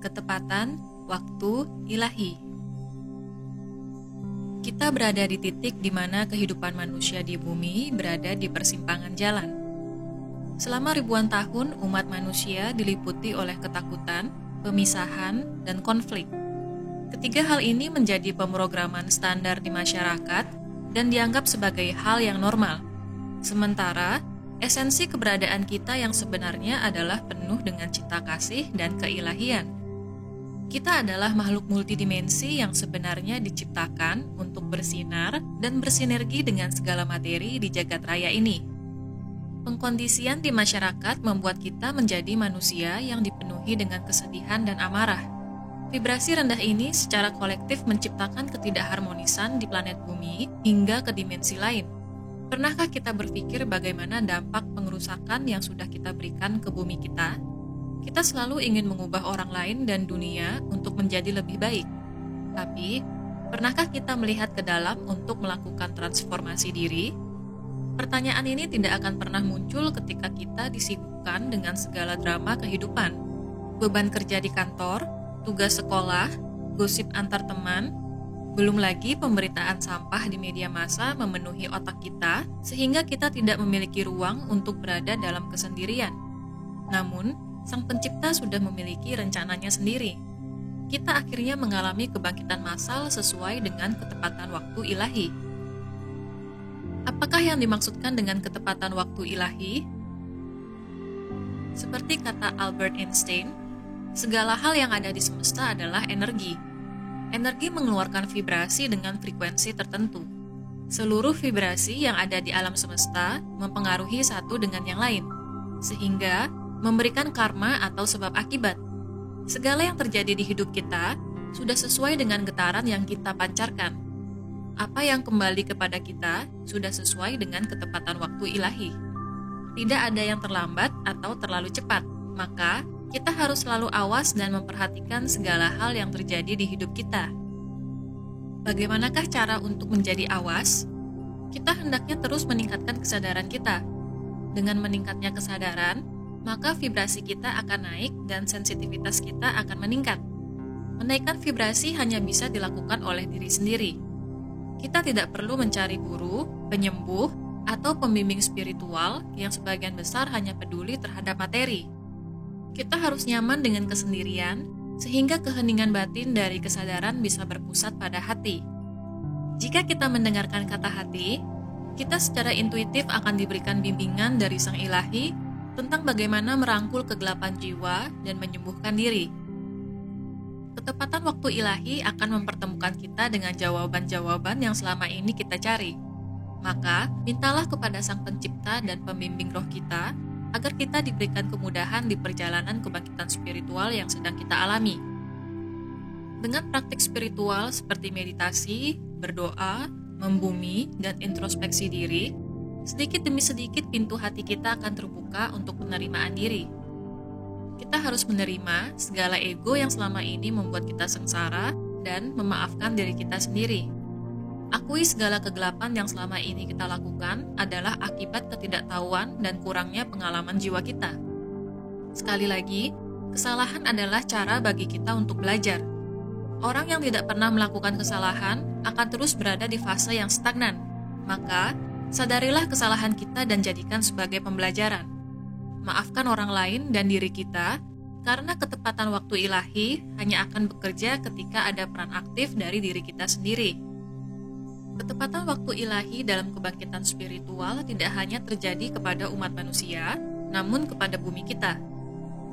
Ketepatan waktu ilahi. Kita berada di titik di mana kehidupan manusia di bumi berada di persimpangan jalan. Selama ribuan tahun, umat manusia diliputi oleh ketakutan, pemisahan, dan konflik. Ketiga hal ini menjadi pemrograman standar di masyarakat dan dianggap sebagai hal yang normal. Sementara, esensi keberadaan kita yang sebenarnya adalah penuh dengan cinta kasih dan keilahian. Kita adalah makhluk multidimensi yang sebenarnya diciptakan untuk bersinar dan bersinergi dengan segala materi di jagat raya ini. Pengkondisian di masyarakat membuat kita menjadi manusia yang dipenuhi dengan kesedihan dan amarah. Vibrasi rendah ini secara kolektif menciptakan ketidakharmonisan di planet bumi hingga ke dimensi lain. Pernahkah kita berpikir bagaimana dampak pengerusakan yang sudah kita berikan ke bumi kita? Kita selalu ingin mengubah orang lain dan dunia untuk menjadi lebih baik. Tapi, pernahkah kita melihat ke dalam untuk melakukan transformasi diri? Pertanyaan ini tidak akan pernah muncul ketika kita disibukkan dengan segala drama kehidupan. Beban kerja di kantor, tugas sekolah, gosip antar teman, belum lagi pemberitaan sampah di media massa memenuhi otak kita sehingga kita tidak memiliki ruang untuk berada dalam kesendirian. Namun, Sang Pencipta sudah memiliki rencananya sendiri. Kita akhirnya mengalami kebangkitan massal sesuai dengan ketepatan waktu ilahi. Apakah yang dimaksudkan dengan ketepatan waktu ilahi? Seperti kata Albert Einstein, segala hal yang ada di semesta adalah energi. Energi mengeluarkan vibrasi dengan frekuensi tertentu. Seluruh vibrasi yang ada di alam semesta mempengaruhi satu dengan yang lain, sehingga memberikan karma atau sebab akibat. Segala yang terjadi di hidup kita sudah sesuai dengan getaran yang kita pancarkan. Apa yang kembali kepada kita sudah sesuai dengan ketepatan waktu ilahi. Tidak ada yang terlambat atau terlalu cepat, maka kita harus selalu awas dan memperhatikan segala hal yang terjadi di hidup kita. Bagaimanakah cara untuk menjadi awas? Kita hendaknya terus meningkatkan kesadaran kita. Dengan meningkatnya kesadaran, maka vibrasi kita akan naik dan sensitivitas kita akan meningkat. Menaikkan vibrasi hanya bisa dilakukan oleh diri sendiri. Kita tidak perlu mencari guru, penyembuh, atau pembimbing spiritual yang sebagian besar hanya peduli terhadap materi. Kita harus nyaman dengan kesendirian, sehingga keheningan batin dari kesadaran bisa berpusat pada hati. Jika kita mendengarkan kata hati, kita secara intuitif akan diberikan bimbingan dari Sang Ilahi tentang bagaimana merangkul kegelapan jiwa dan menyembuhkan diri. Ketepatan waktu ilahi akan mempertemukan kita dengan jawaban-jawaban yang selama ini kita cari. Maka, mintalah kepada Sang Pencipta dan pembimbing roh kita agar kita diberikan kemudahan di perjalanan kebangkitan spiritual yang sedang kita alami. Dengan praktik spiritual seperti meditasi, berdoa, membumi, dan introspeksi diri, sedikit demi sedikit pintu hati kita akan terbuka untuk penerimaan diri. Kita harus menerima segala ego yang selama ini membuat kita sengsara dan memaafkan diri kita sendiri. Akui segala kegelapan yang selama ini kita lakukan adalah akibat ketidaktahuan dan kurangnya pengalaman jiwa kita. Sekali lagi, kesalahan adalah cara bagi kita untuk belajar. Orang yang tidak pernah melakukan kesalahan akan terus berada di fase yang stagnan. Maka, sadarilah kesalahan kita dan jadikan sebagai pembelajaran. Maafkan orang lain dan diri kita, karena ketepatan waktu ilahi hanya akan bekerja ketika ada peran aktif dari diri kita sendiri. Ketepatan waktu ilahi dalam kebangkitan spiritual tidak hanya terjadi kepada umat manusia, namun kepada bumi kita.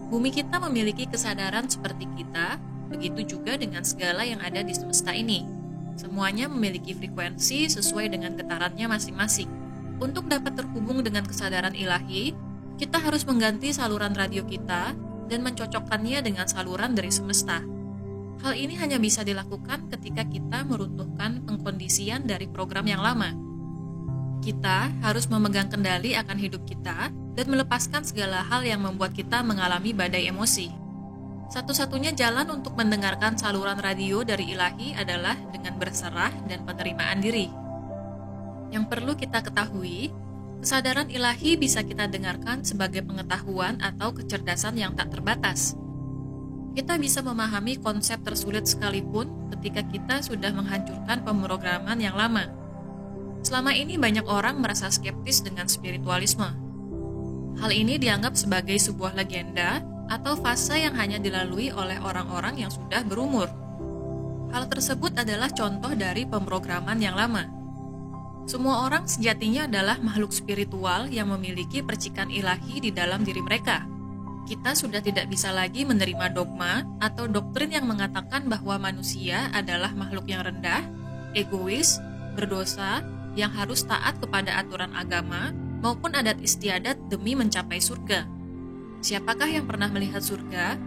Bumi kita memiliki kesadaran seperti kita, begitu juga dengan segala yang ada di semesta ini. Semuanya memiliki frekuensi sesuai dengan getarannya masing-masing. Untuk dapat terhubung dengan kesadaran ilahi, kita harus mengganti saluran radio kita dan mencocokkannya dengan saluran dari semesta. Hal ini hanya bisa dilakukan ketika kita meruntuhkan pengkondisian dari program yang lama. Kita harus memegang kendali akan hidup kita dan melepaskan segala hal yang membuat kita mengalami badai emosi. Satu-satunya jalan untuk mendengarkan saluran radio dari ilahi adalah dengan berserah dan penerimaan diri. Yang perlu kita ketahui, kesadaran ilahi bisa kita dengarkan sebagai pengetahuan atau kecerdasan yang tak terbatas. Kita bisa memahami konsep tersulit sekalipun ketika kita sudah menghancurkan pemrograman yang lama. Selama ini banyak orang merasa skeptis dengan spiritualisme. Hal ini dianggap sebagai sebuah legenda atau fase yang hanya dilalui oleh orang-orang yang sudah berumur. Hal tersebut adalah contoh dari pemrograman yang lama. Semua orang sejatinya adalah makhluk spiritual yang memiliki percikan ilahi di dalam diri mereka. Kita sudah tidak bisa lagi menerima dogma atau doktrin yang mengatakan bahwa manusia adalah makhluk yang rendah, egois, berdosa, yang harus taat kepada aturan agama maupun adat istiadat demi mencapai surga. Siapakah yang pernah melihat surga?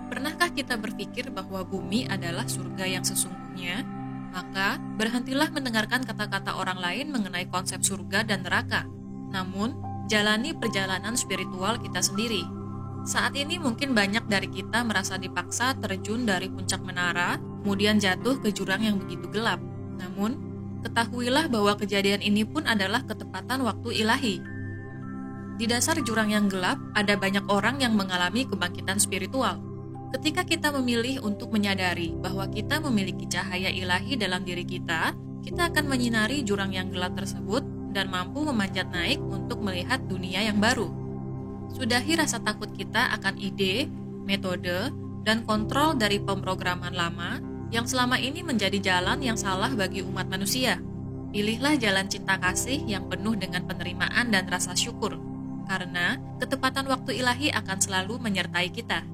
Pernahkah kita berpikir bahwa bumi adalah surga yang sesungguhnya? Maka, berhentilah mendengarkan kata-kata orang lain mengenai konsep surga dan neraka. Namun, jalani perjalanan spiritual kita sendiri. Saat ini mungkin banyak dari kita merasa dipaksa terjun dari puncak menara, kemudian jatuh ke jurang yang begitu gelap. Namun, ketahuilah bahwa kejadian ini pun adalah ketepatan waktu ilahi. Di dasar jurang yang gelap, ada banyak orang yang mengalami kebangkitan spiritual. Ketika kita memilih untuk menyadari bahwa kita memiliki cahaya ilahi dalam diri kita akan menyinari jurang yang gelap tersebut dan mampu memanjat naik untuk melihat dunia yang baru. Sudahi rasa takut kita akan ide, metode, dan kontrol dari pemrograman lama yang selama ini menjadi jalan yang salah bagi umat manusia. Pilihlah jalan cinta kasih yang penuh dengan penerimaan dan rasa syukur, karena ketepatan waktu ilahi akan selalu menyertai kita.